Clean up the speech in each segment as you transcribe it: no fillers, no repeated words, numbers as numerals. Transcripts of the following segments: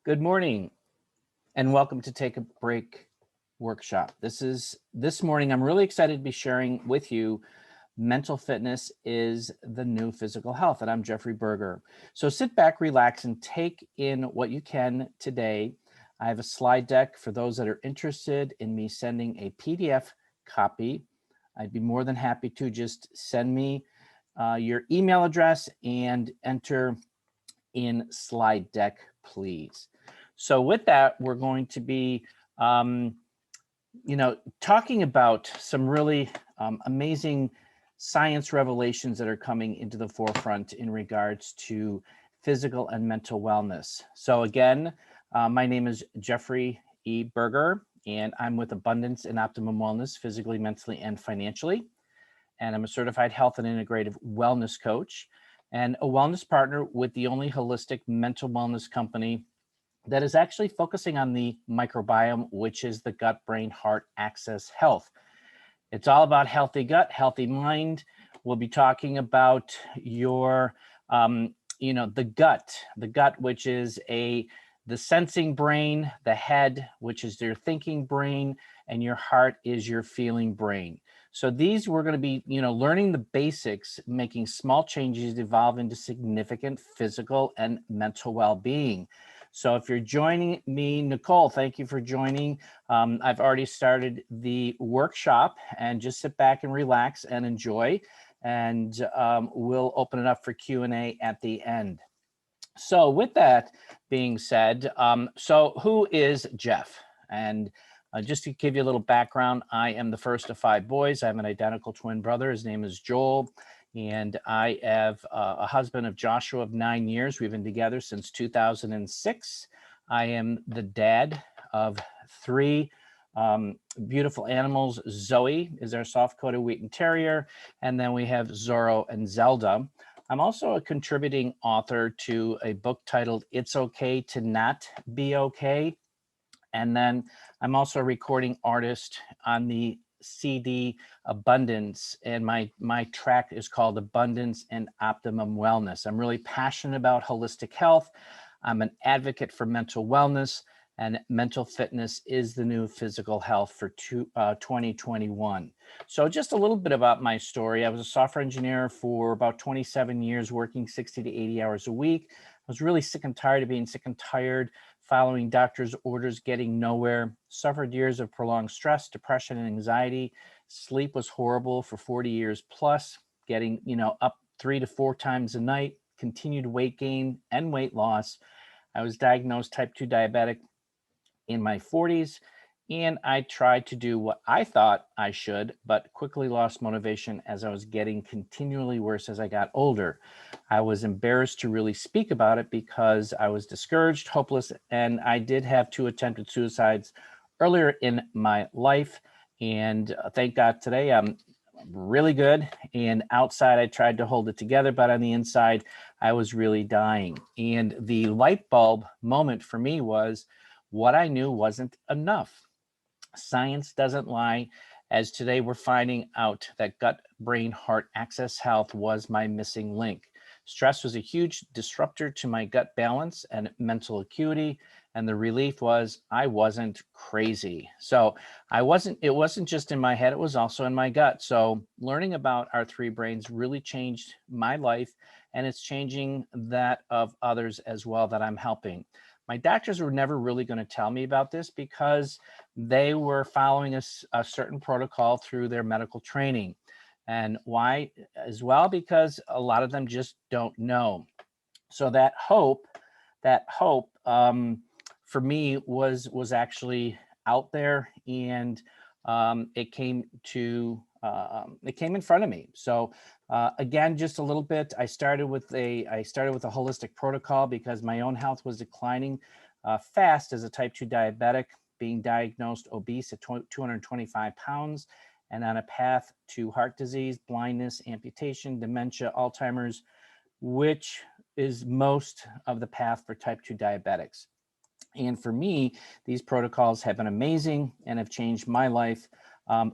Good morning and welcome to Take a Break workshop. This morning, I'm really excited to be sharing with you mental fitness is the new physical health, and I'm 𝗃𝗓 So sit back, relax, and take in what you can today. I have a slide deck for those that are interested in me sending a PDF copy. I'd be more than happy to just send me your email address and enter in slide deck, please. So with that, we're going to be, talking about some really amazing science revelations that are coming into the forefront in regards to physical and mental wellness. So again, my name is 𝗃𝗓, and I'm with Abundance and Optimum Wellness, physically, mentally, and financially. And I'm a certified health and integrative wellness coach and a wellness partner with the only holistic mental wellness company that is actually focusing on the microbiome, which is the gut, brain, heart axis health. It's all about healthy gut, healthy mind. We'll be talking about your, the gut, which is the sensing brain, the head, which is your thinking brain, and your heart is your feeling brain. So these we're going to be, learning the basics, making small changes evolve into significant physical and mental well-being. So if you're joining me, Nicole, thank you for joining. I've already started the workshop, and just sit back and relax and enjoy. And we'll open it up for Q&A at the end. So with that being said, so who is Jeff? And just to give you a little background, I am the first of 5 boys. I have an identical twin brother. His name is Joel. And I have a husband of Joshua of 9 years. We've been together since 2006. I am the dad of 3 beautiful animals. Zoe is our soft-coated Wheaten Terrier. And then we have Zorro and Zelda. I'm also a contributing author to a book titled It's Okay to Not Be Okay. And then I'm also a recording artist on the CD Abundance, and my track is called Abundance and Optimum Wellness. I'm really passionate about holistic health. I'm an advocate for mental wellness, and mental fitness is the new physical health for 2021. So just a little bit about my story. I was a software engineer for about 27 years, working 60 to 80 hours a week. I was really sick and tired of being sick and tired, following doctor's orders, getting nowhere, suffered years of prolonged stress, depression, and anxiety. Sleep was horrible for 40 years plus, getting, up 3 to 4 times a night, continued weight gain and weight loss. I was diagnosed type 2 diabetic in my 40s, and I tried to do what I thought I should, but quickly lost motivation as I was getting continually worse as I got older. I was embarrassed to really speak about it because I was discouraged, hopeless, and I did have 2 attempted suicides earlier in my life. And thank God today I'm really good. And outside I tried to hold it together, but on the inside I was really dying. And the light bulb moment for me was what I knew wasn't enough. Science doesn't lie, as today we're finding out that gut, brain, heart axis health was my missing link. Stress was a huge disruptor to my gut balance and mental acuity, and the relief was I wasn't crazy. So it wasn't just in my head, it was also in my gut. So learning about our 3 brains really changed my life, and it's changing that of others as well that I'm helping. My doctors were never really going to tell me about this because they were following a certain protocol through their medical training. And why as well? Because a lot of them just don't know. So that hope for me was actually out there, and it came in front of me. So again, just a little bit, I started with a holistic protocol because my own health was declining fast as a type 2 diabetic, being diagnosed obese at 225 pounds and on a path to heart disease, blindness, amputation, dementia, Alzheimer's, which is most of the path for type 2 diabetics. And for me, these protocols have been amazing and have changed my life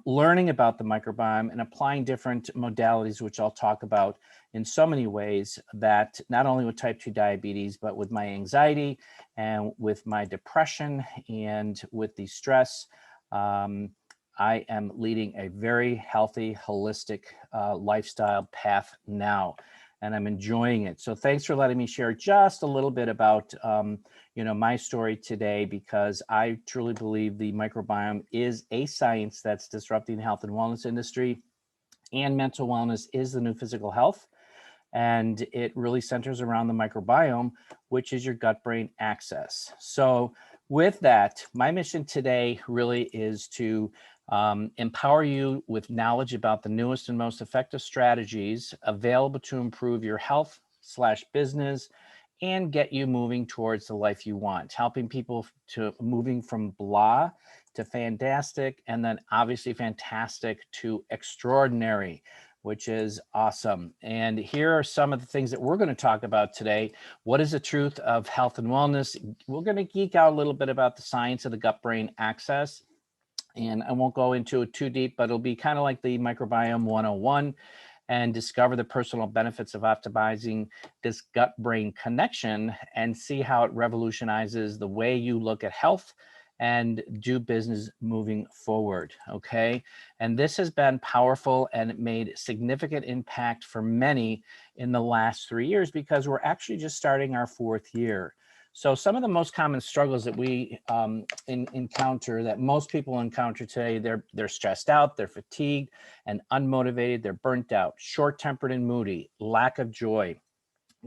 learning about the microbiome and applying different modalities, which I'll talk about in so many ways, that not only with type 2 diabetes, but with my anxiety and with my depression and with the stress. I am leading a very healthy, holistic lifestyle path now, and I'm enjoying it. So thanks for letting me share just a little bit about my story today, because I truly believe the microbiome is a science that's disrupting the health and wellness industry, and mental wellness is the new physical health. And it really centers around the microbiome, which is your gut-brain axis. So with that, my mission today really is to empower you with knowledge about the newest and most effective strategies available to improve your health/business and get you moving towards the life you want, helping people to moving from blah to fantastic, and then obviously fantastic to extraordinary, which is awesome. And here are some of the things that we're going to talk about today. What is the truth of health and wellness? We're going to geek out a little bit about the science of the gut-brain axis. And I won't go into it too deep, but it'll be kind of like the microbiome 101, and discover the personal benefits of optimizing this gut-brain connection and see how it revolutionizes the way you look at health and do business moving forward, okay? And this has been powerful, and it made significant impact for many in the last 3 years, because we're actually just starting our 4th year. So some of the most common struggles that we encounter, that most people encounter today, they're stressed out, they're fatigued and unmotivated, they're burnt out, short-tempered and moody, lack of joy,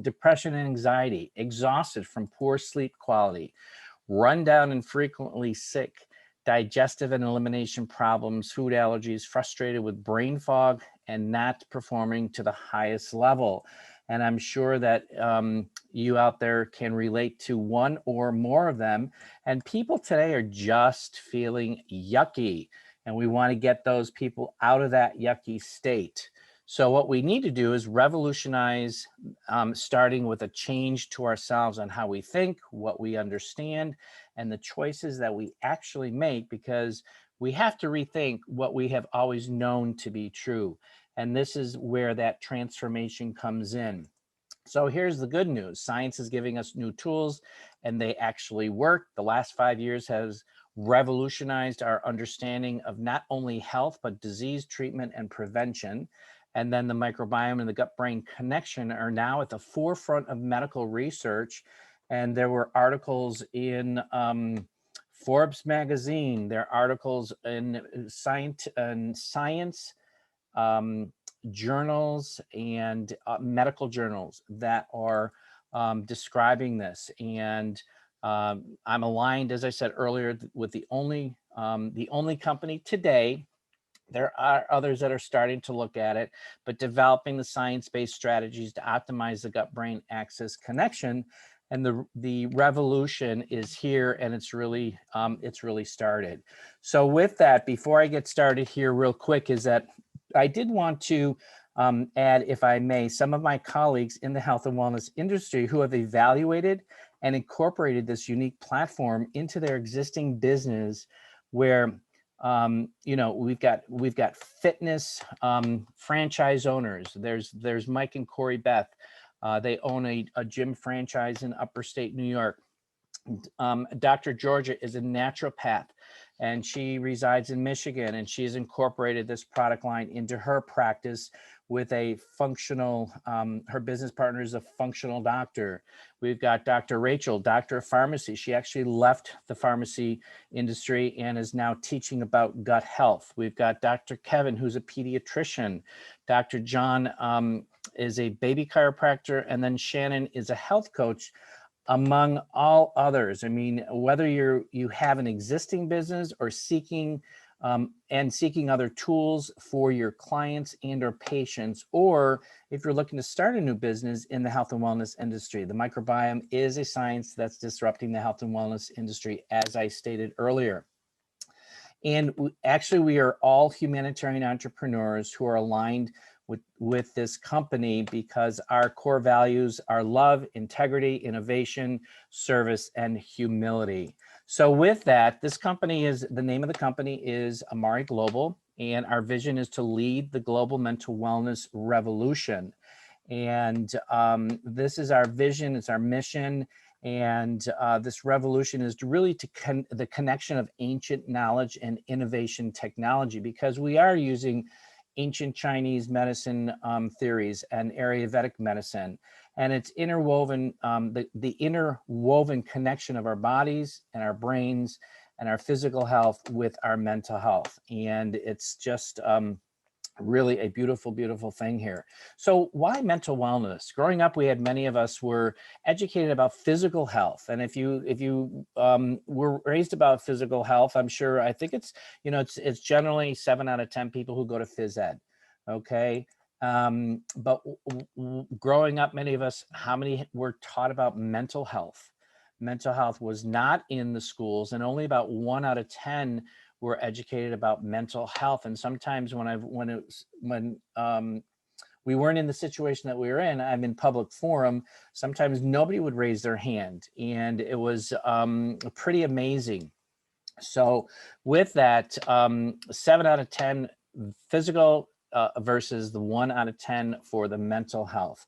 depression and anxiety, exhausted from poor sleep quality, run down and frequently sick, digestive and elimination problems, food allergies, frustrated with brain fog, and not performing to the highest level. And I'm sure that you out there can relate to one or more of them. And people today are just feeling yucky, and we want to get those people out of that yucky state. So what we need to do is revolutionize, starting with a change to ourselves on how we think, what we understand, and the choices that we actually make, because we have to rethink what we have always known to be true. And this is where that transformation comes in. So here's the good news. Science is giving us new tools, and they actually work. The last 5 years has revolutionized our understanding of not only health, but disease treatment and prevention. And then the microbiome and the gut-brain connection are now at the forefront of medical research. And there were articles in Forbes magazine, there are articles in science journals and medical journals that are describing this. And I'm aligned, as I said earlier, with the only company today. There are others that are starting to look at it, but developing the science-based strategies to optimize the gut-brain axis connection. And the revolution is here, and it's really started. So with that, before I get started here real quick, is that I did want to add, if I may, some of my colleagues in the health and wellness industry who have evaluated and incorporated this unique platform into their existing business, where we've got fitness franchise owners. There's Mike and Corey Beth. They own a gym franchise in Upper State New York. Dr. Georgia is a naturopath, and she resides in Michigan, and she's incorporated this product line into her practice with a functional, her business partner is a functional doctor. We've got Dr. Rachel, doctor of pharmacy. She actually left the pharmacy industry and is now teaching about gut health. We've got Dr. Kevin, who's a pediatrician. Dr. John is a baby chiropractor, and then Shannon is a health coach, among all others. I mean, whether you have an existing business or seeking other tools for your clients and or patients, or if you're looking to start a new business in the health and wellness industry, the microbiome is a science that's disrupting the health and wellness industry, as I stated earlier. And actually, we are all humanitarian entrepreneurs who are aligned with this company, because our core values are love, integrity, innovation, service, and humility. So with that, this company is, the name of the company is 𝗂𝗵𝗆 Global, and our vision is to lead the global mental wellness revolution. And this is our vision, it's our mission. And this revolution is really to the connection of ancient knowledge and innovation technology, because we are using ancient Chinese medicine theories and Ayurvedic medicine, and it's interwoven, the interwoven connection of our bodies and our brains and our physical health with our mental health. And it's just really a beautiful, beautiful thing here. So why mental wellness? Growing up, many of us were educated about physical health. And if you were raised about physical health, I'm sure, I think it's, you know, it's generally 7 out of 10 people who go to phys ed. Okay. But growing up, many of us, how many were taught about mental health? Mental health was not in the schools, and only about 1 out of 10 were educated about mental health. And sometimes when we weren't in the situation that we were in, I'm in public forum, sometimes nobody would raise their hand, and it was pretty amazing. So with that, 7 out of 10 physical versus the 1 out of 10 for the mental health.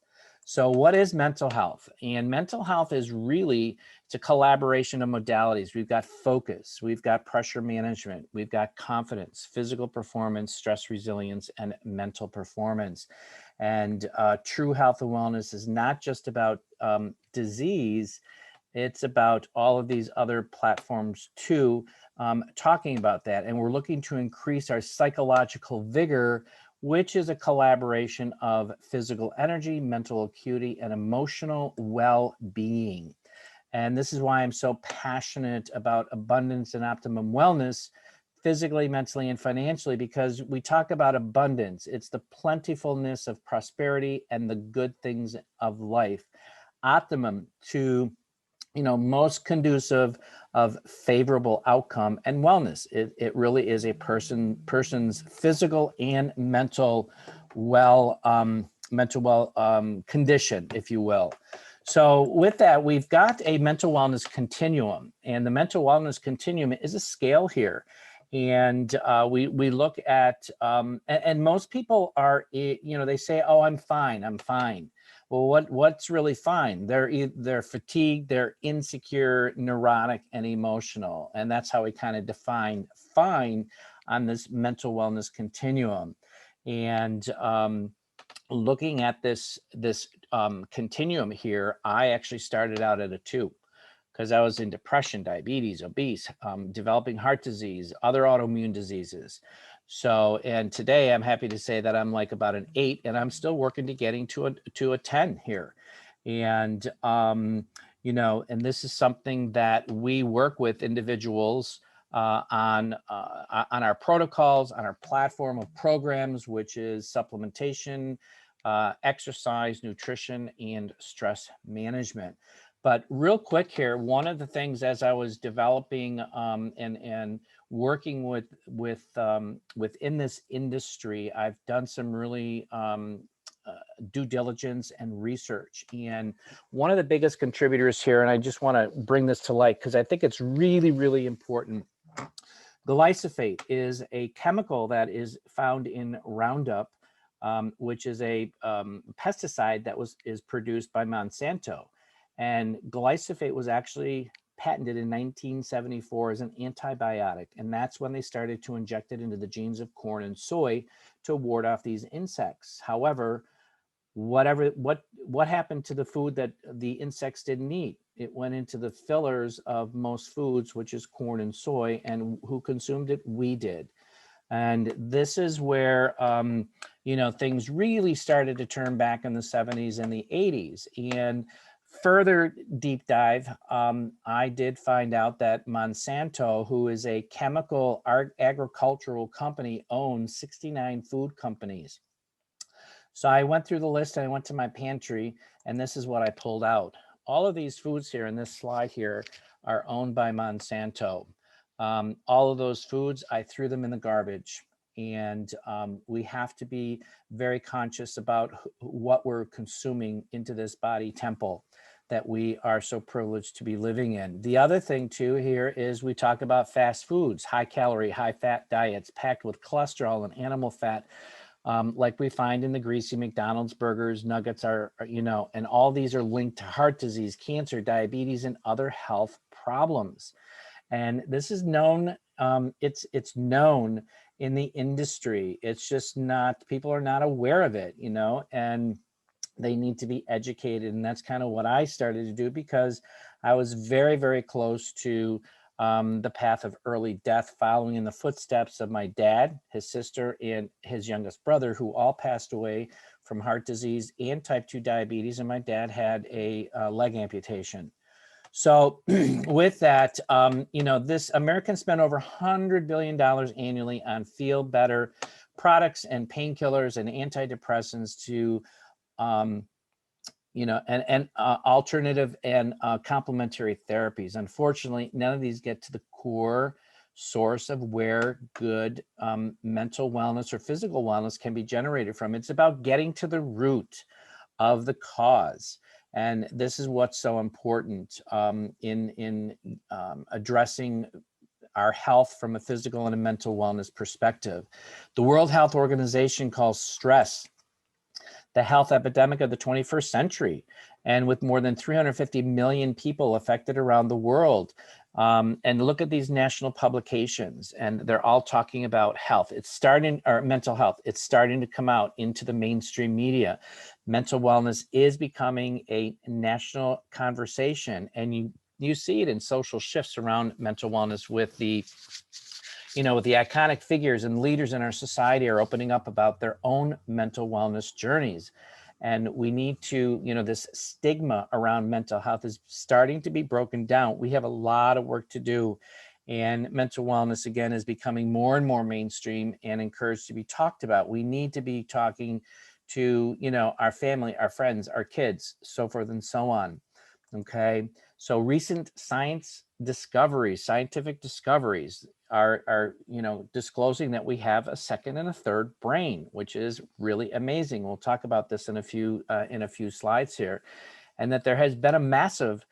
So what is mental health? And mental health is really, it's a collaboration of modalities. We've got focus, we've got pressure management, we've got confidence, physical performance, stress resilience, and mental performance. And true health and wellness is not just about disease, it's about all of these other platforms too, talking about that. And we're looking to increase our psychological vigor, which is a collaboration of physical energy, mental acuity, and emotional well-being. And this is why I'm so passionate about abundance and optimum wellness, physically, mentally, and financially, because we talk about abundance. It's the plentifulness of prosperity and the good things of life. Optimum, to, you know, most conducive of favorable outcome, and wellness. It really is a person's physical and mental condition, if you will. So with that, we've got a mental wellness continuum, and the mental wellness continuum is a scale here. And we look at, and most people are, you know, they say, oh, I'm fine, I'm fine. Well, what's really fine? They're fatigued, they're insecure, neurotic, and emotional. And that's how we kind of define fine on this mental wellness continuum. And looking at this continuum here, I actually started out at a 2, because I was in depression, diabetes, obese, developing heart disease, other autoimmune diseases. So, and today I'm happy to say that I'm like about an 8, and I'm still working to getting to a 10 here. And, you know, and this is something that we work with individuals on our protocols, on our platform of programs, which is supplementation, exercise, nutrition, and stress management. But real quick here, one of the things as I was developing and working within this industry, I've done some really due diligence and research. And one of the biggest contributors here, and I just want to bring this to light because I think it's really, really important. Glyphosate is a chemical that is found in Roundup, which is a pesticide that is produced by Monsanto. And glyphosate was actually patented in 1974 as an antibiotic. And that's when they started to inject it into the genes of corn and soy to ward off these insects. However, what happened to the food that the insects didn't eat? It went into the fillers of most foods, which is corn and soy. And who consumed it? We did. And this is where, you know, things really started to turn back in the 70s and the 80s. And further deep dive, I did find out that Monsanto, who is a chemical agricultural company, owns 69 food companies. So I went through the list and I went to my pantry, and this is what I pulled out. All of these foods here in this slide here are owned by Monsanto. All of those foods, I threw them in the garbage. And we have to be very conscious about what we're consuming into this body temple. that we are so privileged to be living in. The other thing too here is we talk about fast foods, high calorie, high fat diets packed with cholesterol and animal fat, like we find in the greasy McDonald's burgers, nuggets you know, and all these are linked to heart disease, cancer, diabetes, and other health problems. And this is known, it's known in the industry. It's just not, people are not aware of it, you know, and they need to be educated. And that's kind of what I started to do, because I was very, very close to the path of early death, following in the footsteps of my dad, his sister, and his youngest brother, who all passed away from heart disease and type 2 diabetes. And my dad had a leg amputation. So with that, you know, this Americans spend over $100 billion annually on feel better products and painkillers and antidepressants to, you know, and alternative and complementary therapies. Unfortunately, none of these get to the core source of where good mental wellness or physical wellness can be generated from. It's about getting to the root of the cause. And this is what's so important in addressing our health from a physical and a mental wellness perspective. The World Health Organization calls stress the health epidemic of the 21st century, and with more than 350 million people affected around the world. And look at these national publications, and they're all talking about health. It's starting, or mental health, it's starting to come out into the mainstream media. Mental wellness is becoming a national conversation, and you see it in social shifts around mental wellness with the, you know, with the iconic figures and leaders in our society are opening up about their own mental wellness journeys. And we need to, you know, this stigma around mental health is starting to be broken down. We have a lot of work to do. And mental wellness, again, is becoming more and more mainstream and encouraged to be talked about. We need to be talking to, you know, our family, our friends, our kids, so forth and so on. Okay. So recent scientific discoveries are, you know, disclosing that we have a second and a third brain, which is really amazing. We'll talk about this in a few slides here, and that there has been a massive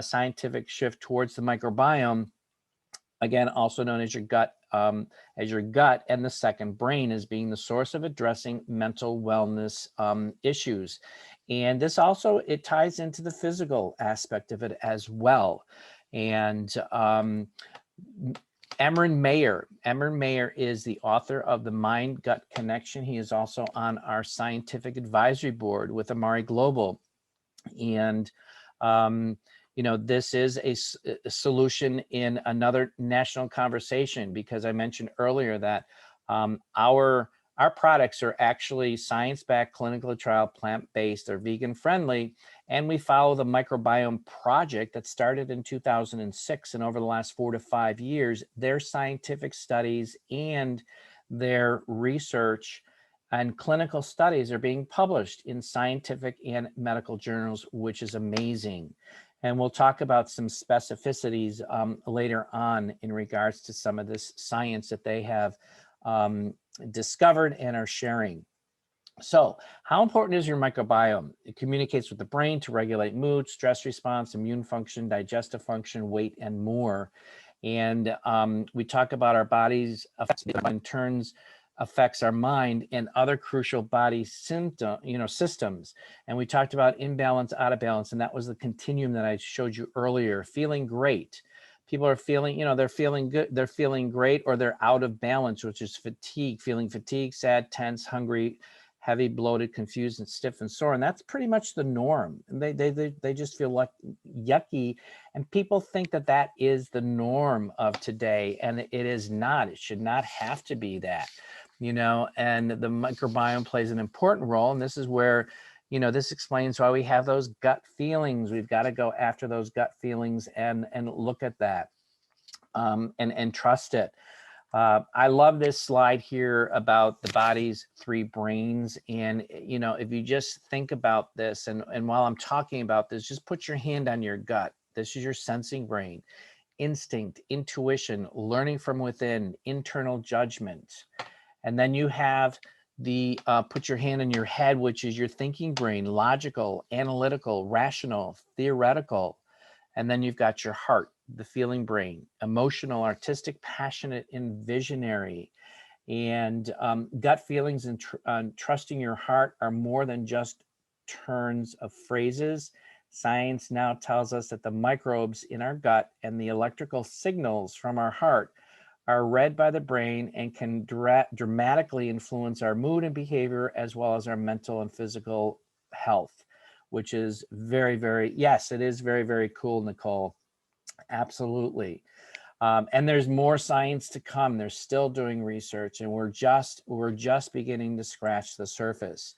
scientific shift towards the microbiome, again, also known as your gut, and the second brain as being the source of addressing mental wellness issues. And this also, it ties into the physical aspect of it as well. And 𝗵𝗄 𝗵𝗄 is the author of The Mind-Gut Connection. He is also on our scientific advisory board with 𝐅𝐅𝐿 Global. And you know, this is a solution in another national conversation, because I mentioned earlier that our products are actually science-backed, clinical trial, plant-based, they're vegan-friendly, and we follow the microbiome project that started in 2006. And over the last 4 to 5 years, their scientific studies and their research and clinical studies are being published in scientific and medical journals, which is amazing. And we'll talk about some specificities later on in regards to some of this science that they have discovered and are sharing. So how important is your microbiome? It communicates with the brain to regulate mood, stress response, immune function, digestive function, weight, and more. And we talk about our body's effects, in turns affects our mind and other crucial body systems. And we talked about imbalance, out of balance, and that was the continuum that I showed you earlier. Feeling great. People are feeling, you know, they're feeling good, they're feeling great, or they're out of balance, which is fatigue, feeling fatigued, sad, tense, hungry, heavy, bloated, confused, and stiff and sore. And that's pretty much the norm. And they just feel like yucky. And people think that that is the norm of today. And it is not. It should not have to be that, you know, and the microbiome plays an important role. And this is where, you know, this explains why we have those gut feelings. We've got to go after those gut feelings and look at that and trust it. I love this slide here about the body's 3 brains. And, you know, if you just think about this, and while I'm talking about this, just put your hand on your gut. This is your sensing brain, instinct, intuition, learning from within, internal judgment. And then you have put your hand in your head, which is your thinking brain, logical, analytical, rational, theoretical. And then you've got your heart, the feeling brain, emotional, artistic, passionate, and visionary. And gut feelings and trusting your heart are more than just turns of phrases. Science now tells us that the microbes in our gut and the electrical signals from our heart are read by the brain and can dramatically influence our mood and behavior, as well as our mental and physical health, which is very, very, yes, it is very, very cool, Nicole. Absolutely. And there's more science to come. They're still doing research, and we're just beginning to scratch the surface.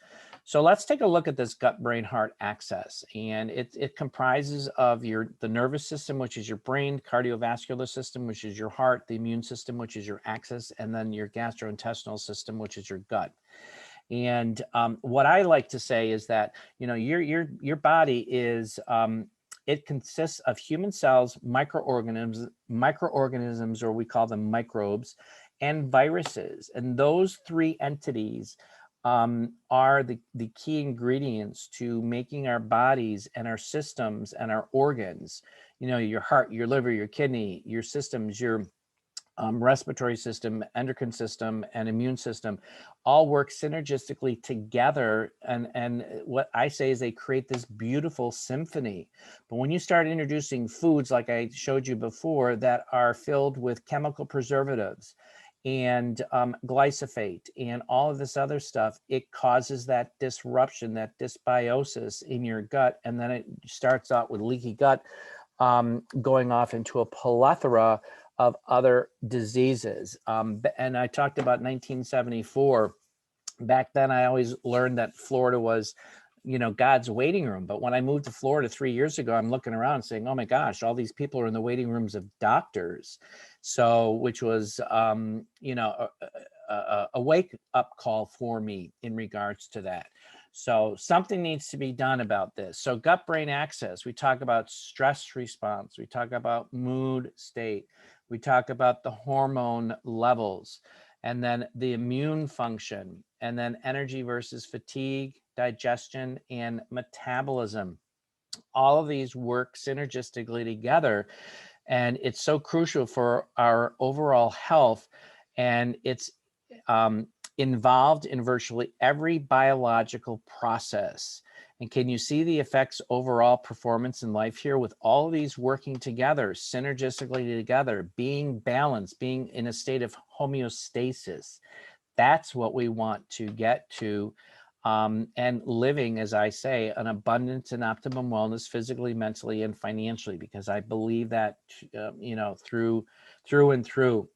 So let's take a look at this gut-brain-heart axis, and it comprises of the nervous system, which is your brain, cardiovascular system, which is your heart, the immune system, which is your axis, and then your gastrointestinal system, which is your gut. And what I like to say is that, you know, your body is it consists of human cells, microorganisms, or we call them microbes, and viruses. And those three entities are the key ingredients to making our bodies and our systems and our organs. You know, your heart, your liver, your kidney, your systems, your respiratory system, endocrine system, and immune system all work synergistically together. And what I say is they create this beautiful symphony. But when you start introducing foods, like I showed you before, that are filled with chemical preservatives and glyphosate and all of this other stuff, it causes that disruption, that dysbiosis in your gut. And then it starts out with leaky gut, going off into a plethora of other diseases. And I talked about 1974. Back then, I always learned that Florida was, you know, God's waiting room. But when I moved to Florida 3 years ago, I'm looking around saying, oh my gosh, all these people are in the waiting rooms of doctors. So, which was, you know, a wake up call for me in regards to that. So something needs to be done about this. So gut-brain axis, we talk about stress response, we talk about mood state, we talk about the hormone levels, and then the immune function, and then energy versus fatigue, digestion, and metabolism. All of these work synergistically together, and it's so crucial for our overall health, and it's involved in virtually every biological process. And can you see the effects overall performance in life here with all of these working together, synergistically together, being balanced, being in a state of homeostasis? That's what we want to get to, and living, as I say, an abundance and optimum wellness physically, mentally, and financially, because I believe that, you know, through and through.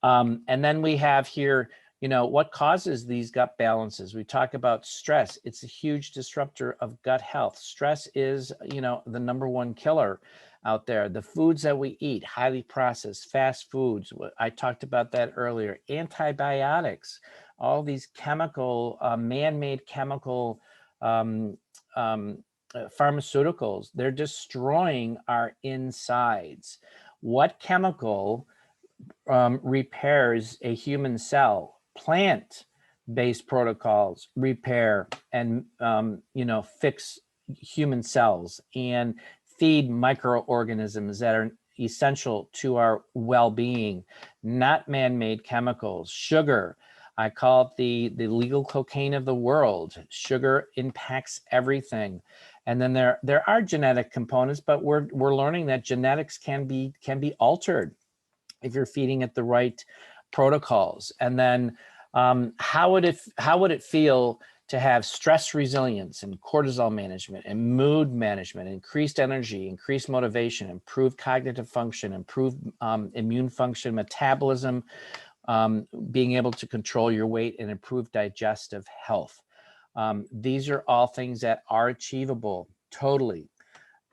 And then we have here, you know, what causes these gut balances? We talk about stress. It's a huge disruptor of gut health. Stress is, you know, the #1 killer out there. The foods that we eat, highly processed, fast foods. I talked about that earlier. Antibiotics, all these chemical, man-made chemical pharmaceuticals, they're destroying our insides. What chemical repairs a human cell? Plant-based protocols repair and you know, fix human cells and feed microorganisms that are essential to our well-being, not man-made chemicals. Sugar, I call it the legal cocaine of the world. Sugar impacts everything. And then there are genetic components, but we're learning that genetics can be altered if you're feeding it the right protocols. And then how would it feel to have stress resilience and cortisol management and mood management, increased energy, increased motivation, improved cognitive function, improved immune function, metabolism, being able to control your weight, and improve digestive health? These are all things that are achievable totally,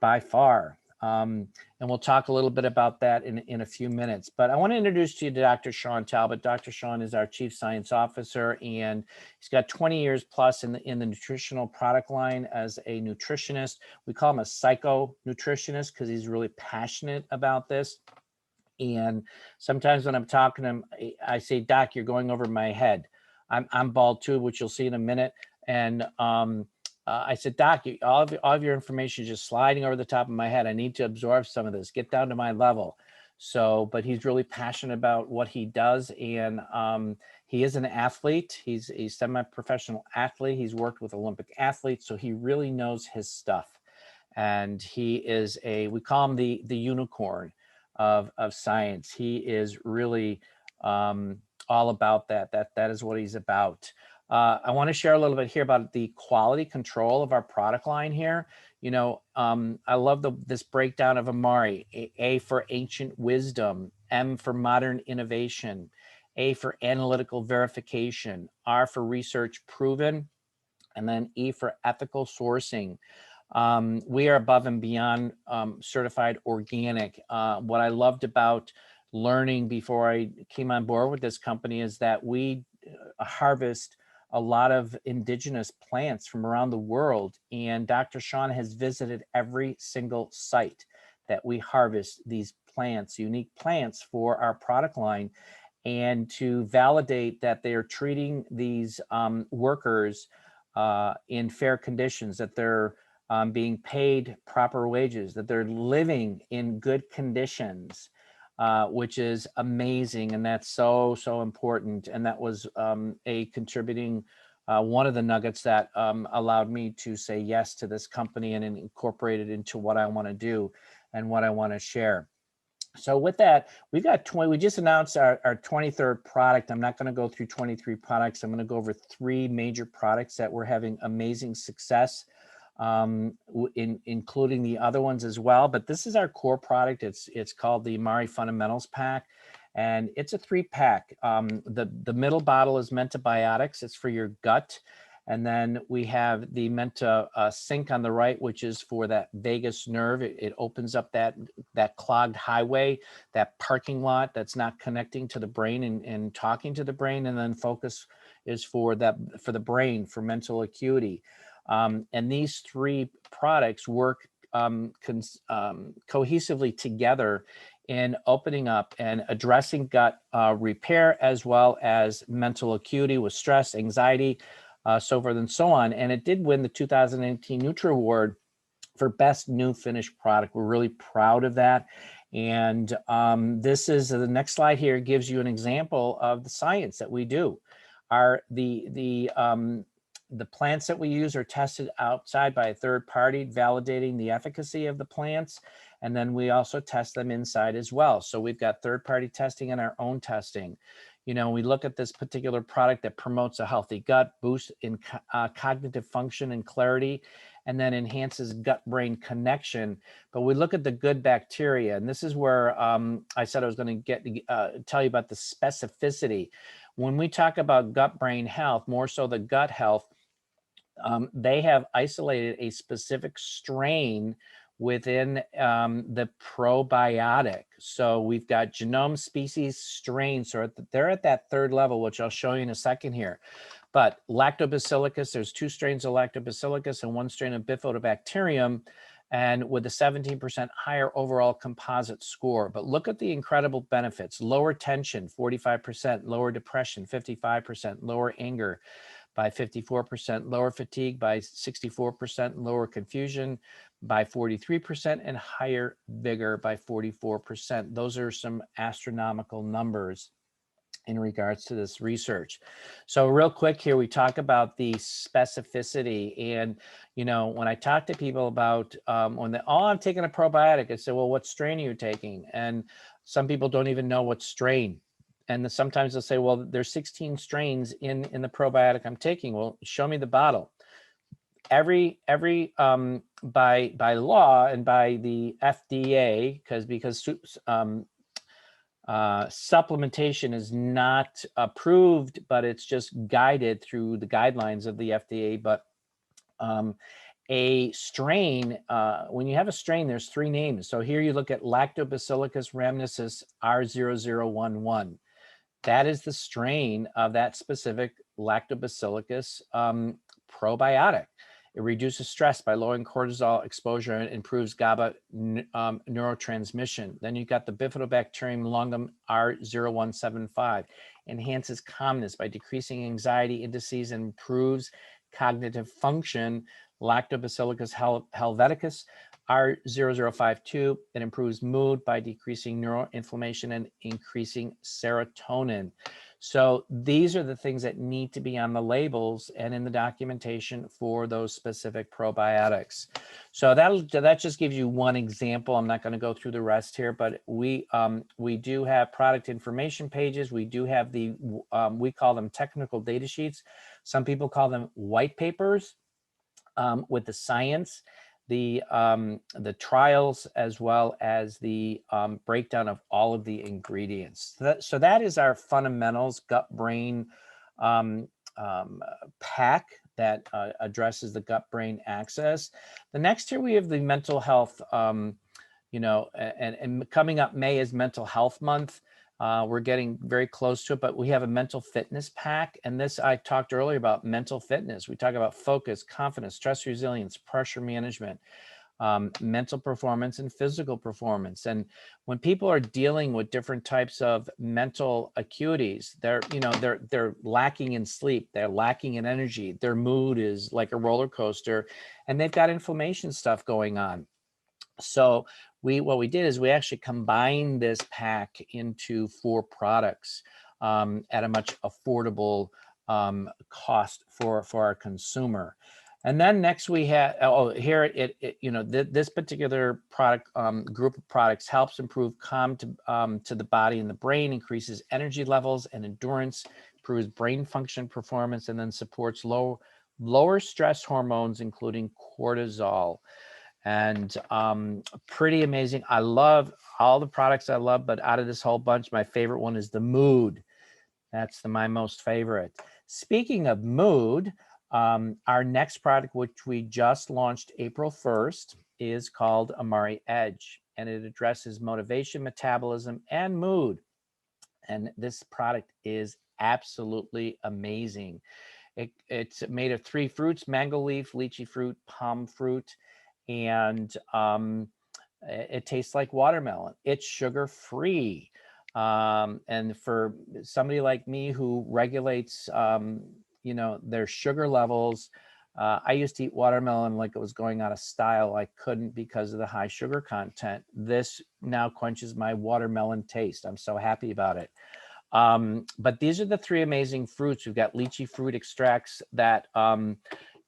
by far. And we'll talk a little bit about that in a few minutes. But I want to introduce you to Dr. Sh Talbot. Dr. Sh is our Chief Science Officer, and he's got 20 years plus in the nutritional product line as a nutritionist. We call him a psycho-nutritionist because he's really passionate about this. And sometimes when I'm talking to him, I say, Doc, you're going over my head. I'm bald too, which you'll see in a minute. And I said, Doc, all of your information is just sliding over the top of my head. I need to absorb some of this, get down to my level. So, but he's really passionate about what he does. And he is an athlete. He's a semi-professional athlete. He's worked with Olympic athletes, so he really knows his stuff. And he is we call him the unicorn of science. He is really all about that. That is what he's about. I want to share a little bit here about the quality control of our product line here. You know, I love this breakdown of 𝗵𝗲. A for ancient wisdom, M for modern innovation, A for analytical verification, R for research proven, and then E for ethical sourcing. We are above and beyond certified organic. What I loved about learning before I came on board with this company is that we harvest a lot of indigenous plants from around the world. And Dr. Sean has visited every single site that we harvest these plants, unique plants for our product line, and to validate that they are treating these workers in fair conditions, that they're being paid proper wages, that they're living in good conditions, which is amazing. And that's so important. And that was a contributing, one of the nuggets that allowed me to say yes to this company and incorporate it into what I want to do and what I want to share. So with that, we just announced our 23rd product. I'm not going to go through 23 products. I'm going to go over 3 major products that we're having amazing success, including the other ones as well. But this is our core product. It's called the 𝗵𝗲 Fundamentals Pack, and it's a 3-pack. The middle bottle is Mentabiotics. It's for your gut. And then we have the Menta-Sync on the right, which is for that vagus nerve. It opens up that clogged highway, that parking lot that's not connecting to the brain and talking to the brain. And then Focus is for the brain, for mental acuity. And these 3 products work cohesively together in opening up and addressing gut repair, as well as mental acuity with stress, anxiety, so forth and so on. And it did win the 2018 Nutra Award for Best New Finished Product. We're really proud of that. And this is the next slide here gives you an example of the science that we do. The plants that we use are tested outside by a third party, validating the efficacy of the plants. And then we also test them inside as well. So we've got third party testing and our own testing. You know, we look at this particular product that promotes a healthy gut, boosts in cognitive function and clarity, and then enhances gut-brain connection. But we look at the good bacteria, and this is where I said I was going to tell you about the specificity. When we talk about gut-brain health, more so the gut health, they have isolated a specific strain within the probiotic. So we've got genome, species, strain. So they're at that 3rd level, which I'll show you in a second here. But lactobacillus, there's 2 strains of lactobacillus and 1 strain of bifidobacterium, and with a 17% higher overall composite score. But look at the incredible benefits: lower tension, 45%, lower depression, 55%, lower anger by 54%, lower fatigue by 64%, lower confusion by 43%, and higher vigor by 44%. Those are some astronomical numbers in regards to this research. So real quick here, we talk about the specificity. And, you know, when I talk to people about I'm taking a probiotic, I say, well, what strain are you taking? And some people don't even know what strain. And sometimes they'll say, well, there's 16 strains in the probiotic I'm taking. Well, show me the bottle. Every by law and by the FDA, because supplementation is not approved, but it's just guided through the guidelines of the FDA. But a strain, when you have a strain, there's 3 names. So here you look at Lactobacillus rhamnosus R0011. That is the strain of that specific lactobacillus probiotic. It reduces stress by lowering cortisol exposure and improves GABA neurotransmission. Then you've got the Bifidobacterium longum 𝗅0175. Enhances calmness by decreasing anxiety indices and improves cognitive function. Lactobacillus helveticus 𝗅0052. It improves mood by decreasing neuroinflammation and increasing serotonin. So these are the things that need to be on the labels and in the documentation for those specific probiotics. So that just gives you one example. I'm not going to go through the rest here, but we do have product information pages. We do have the we call them technical data sheets. Some people call them white papers with the science, the trials, as well as the breakdown of all of the ingredients. So that is our fundamentals gut-brain pack that addresses the gut-brain axis. The next here we have the mental health, you know, and coming up, May is Mental Health Month. We're getting very close to it, but we have a mental fitness pack. And this, I talked earlier about mental fitness. We talk about focus, confidence, stress resilience, pressure management, mental performance, and physical performance. And when people are dealing with different types of mental acuities, they're lacking in sleep, they're lacking in energy, their mood is like a roller coaster, and they've got inflammation stuff going on. So what we did is we actually combined this pack into 4 products at a much affordable cost for our consumer. And then next we have, this particular product group of products helps improve calm to the body and the brain, increases energy levels and endurance, improves brain function performance, and then supports lower stress hormones, including cortisol. And pretty amazing. I love all the products I love, but out of this whole bunch, my favorite one is the mood. That's my most favorite. Speaking of mood, our next product, which we just launched April 1st, is called 𝗅𝗍, and it addresses motivation, metabolism, and mood. And this product is absolutely amazing. It's made of 3 fruits: mango leaf, lychee fruit, palm fruit, and it tastes like watermelon. It's sugar-free. And for somebody like me who regulates, their sugar levels, I used to eat watermelon like it was going out of style. I couldn't because of the high sugar content. This now quenches my watermelon taste. I'm so happy about it. But these are the 3 amazing fruits. We've got lychee fruit extracts that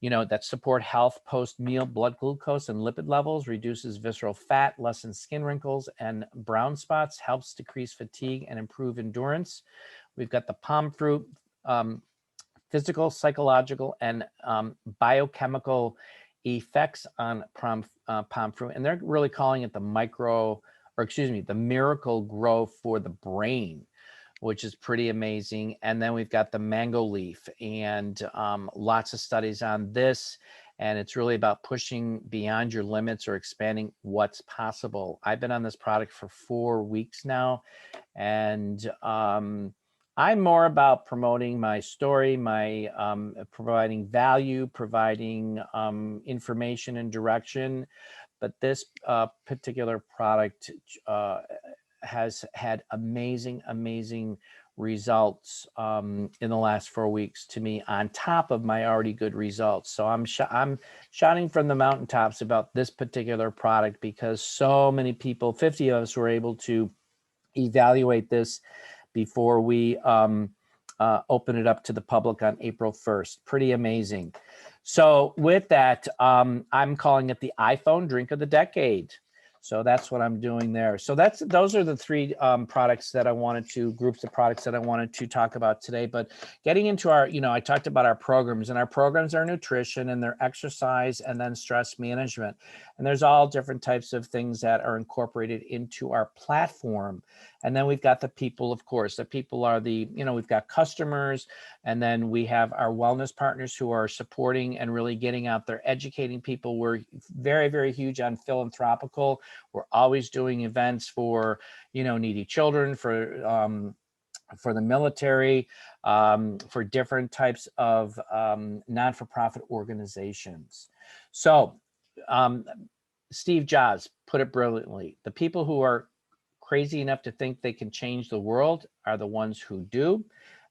that support health post-meal blood glucose and lipid levels, reduces visceral fat, lessens skin wrinkles and brown spots, helps decrease fatigue and improve endurance. We've got the palm fruit, physical, psychological, and biochemical effects on palm fruit. And they're really calling it the miracle grow for the brain, which is pretty amazing. And then we've got the mango leaf, and lots of studies on this. And it's really about pushing beyond your limits or expanding what's possible. I've been on this product for 4 weeks now, and I'm more about promoting my story, providing value, providing information and direction. But this particular product has had amazing results in the last 4 weeks to me, on top of my already good results. So I'm shouting from the mountaintops about this particular product, because so many people, 50 of us, were able to evaluate this before we open it up to the public on April 1st. Pretty amazing. So with that, I'm calling it the iPhone drink of the decade. So that's what I'm doing there. So those are the 3 products that I wanted to, groups of products that I wanted to talk about today. But getting into our, I talked about our programs, and our programs are nutrition, and they're exercise, and then stress management. And there's all different types of things that are incorporated into our platform. And then we've got the people, of course. The people are we've got customers, and then we have our wellness partners who are supporting and really getting out there, educating people. We're very, very huge on philanthropical. We're always doing events for, needy children, for the military, for different types of non-for-profit organizations. So Steve Jobs put it brilliantly. The people who are crazy enough to think they can change the world are the ones who do.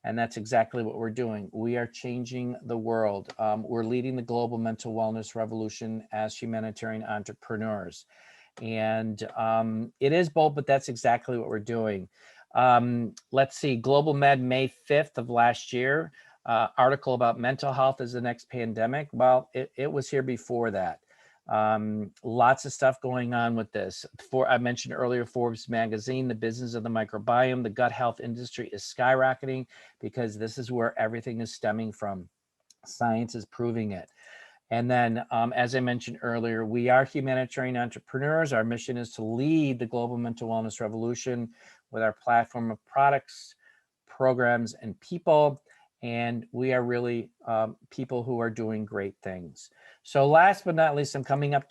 And that's exactly what we're doing. We are changing the world. We're leading the global mental wellness revolution as humanitarian entrepreneurs. And it is bold, but that's exactly what we're doing. Let's see, Global Med, May 5th of last year, article about mental health as the next pandemic. Well, it was here before that. Lots of stuff going on with this. I mentioned earlier, Forbes magazine, the business of the microbiome, the gut health industry is skyrocketing because this is where everything is stemming from. Science is proving it. And then, as I mentioned earlier, we are humanitarian entrepreneurs. Our mission is to lead the global mental wellness revolution with our platform of products, programs, and people. And we are really people who are doing great things. So last but not least, I'm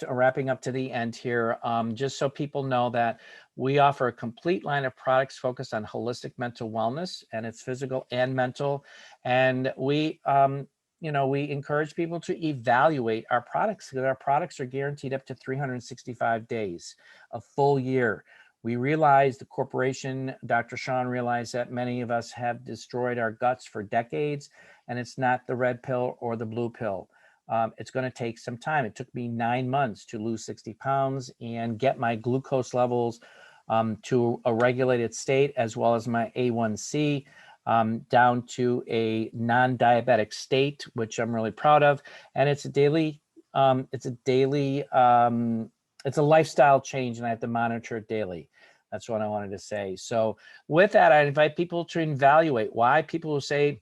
wrapping up to the end here, just so people know that we offer a complete line of products focused on holistic mental wellness, and it's physical and mental. And we, we encourage people to evaluate our products, because our products are guaranteed up to 365 days, a full year. We realize the corporation, Dr. Sean realized that many of us have destroyed our guts for decades, and it's not the red pill or the blue pill. It's going to take some time. It took me 9 months to lose 60 pounds and get my glucose levels to a regulated state, as well as my A1C down to a non-diabetic state, which I'm really proud of. And it's a daily, it's a lifestyle change, and I have to monitor it daily. That's what I wanted to say. So with that, I invite people to evaluate why. People who say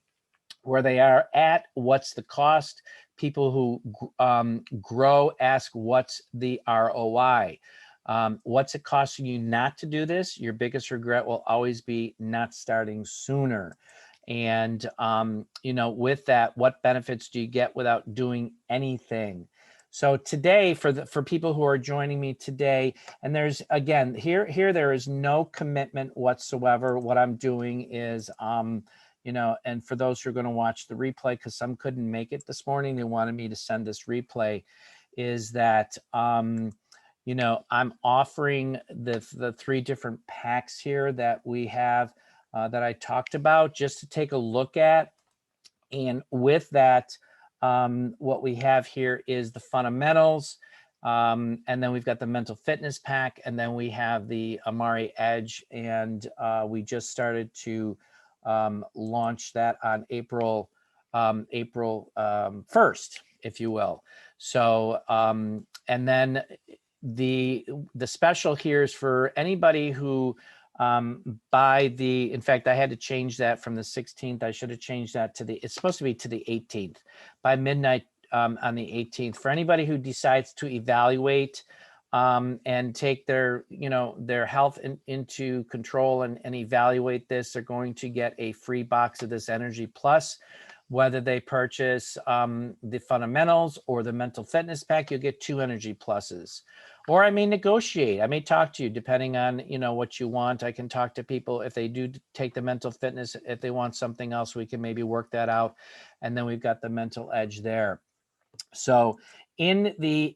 where they are at, what's the cost? People who grow ask, what's the ROI? What's it costing you not to do this? Your biggest regret will always be not starting sooner. And, with that, what benefits do you get without doing anything? So today, for people who are joining me today, and there's, again, here there is no commitment whatsoever. What I'm doing is, and for those who are going to watch the replay, because some couldn't make it this morning, they wanted me to send this replay, is that, I'm offering the 3 different packs here that we have that I talked about, just to take a look at. And with that, what we have here is the fundamentals, and then we've got the mental fitness pack, and then we have the 𝗏𝗏 Edge, and we just started to launch that on April 1st, if you will. So, and then the special here is for anybody who in fact, I had to change that from the 16th. I should have changed that to it's supposed to be to the 18th, by midnight on the 18th. For anybody who decides to evaluate and take their health into control and evaluate this, they're going to get a free box of this Energy Plus. Whether they purchase the fundamentals or the mental fitness pack, you'll get 2 Energy Pluses. Or I may negotiate. I may talk to you depending on what you want. I can talk to people if they do take the mental fitness. If they want something else, we can maybe work that out. And then we've got the mental edge there. So in the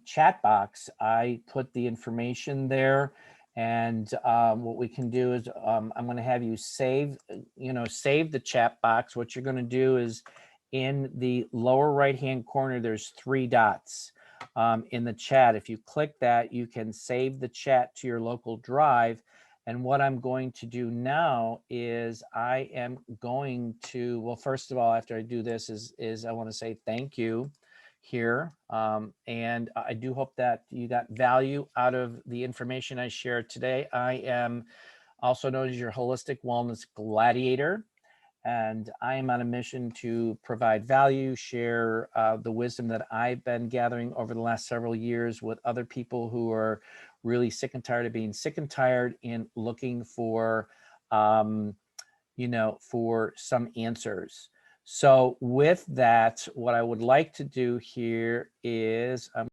chat box, I put the information there. And what we can do is I'm going to have you save the chat box. What you're going to do is, in the lower right-hand corner, there's 3 dots in the chat. If you click that, you can save the chat to your local drive. And what I'm going to do now is I am going to, well, first of all, after I do this is I want to say thank you here. And I do hope that you got value out of the information I shared today. I am also known as your holistic wellness gladiator, and I am on a mission to provide value, share the wisdom that I've been gathering over the last several years with other people who are really sick and tired of being sick and tired and looking for, for some answers. So with that, what I would like to do here is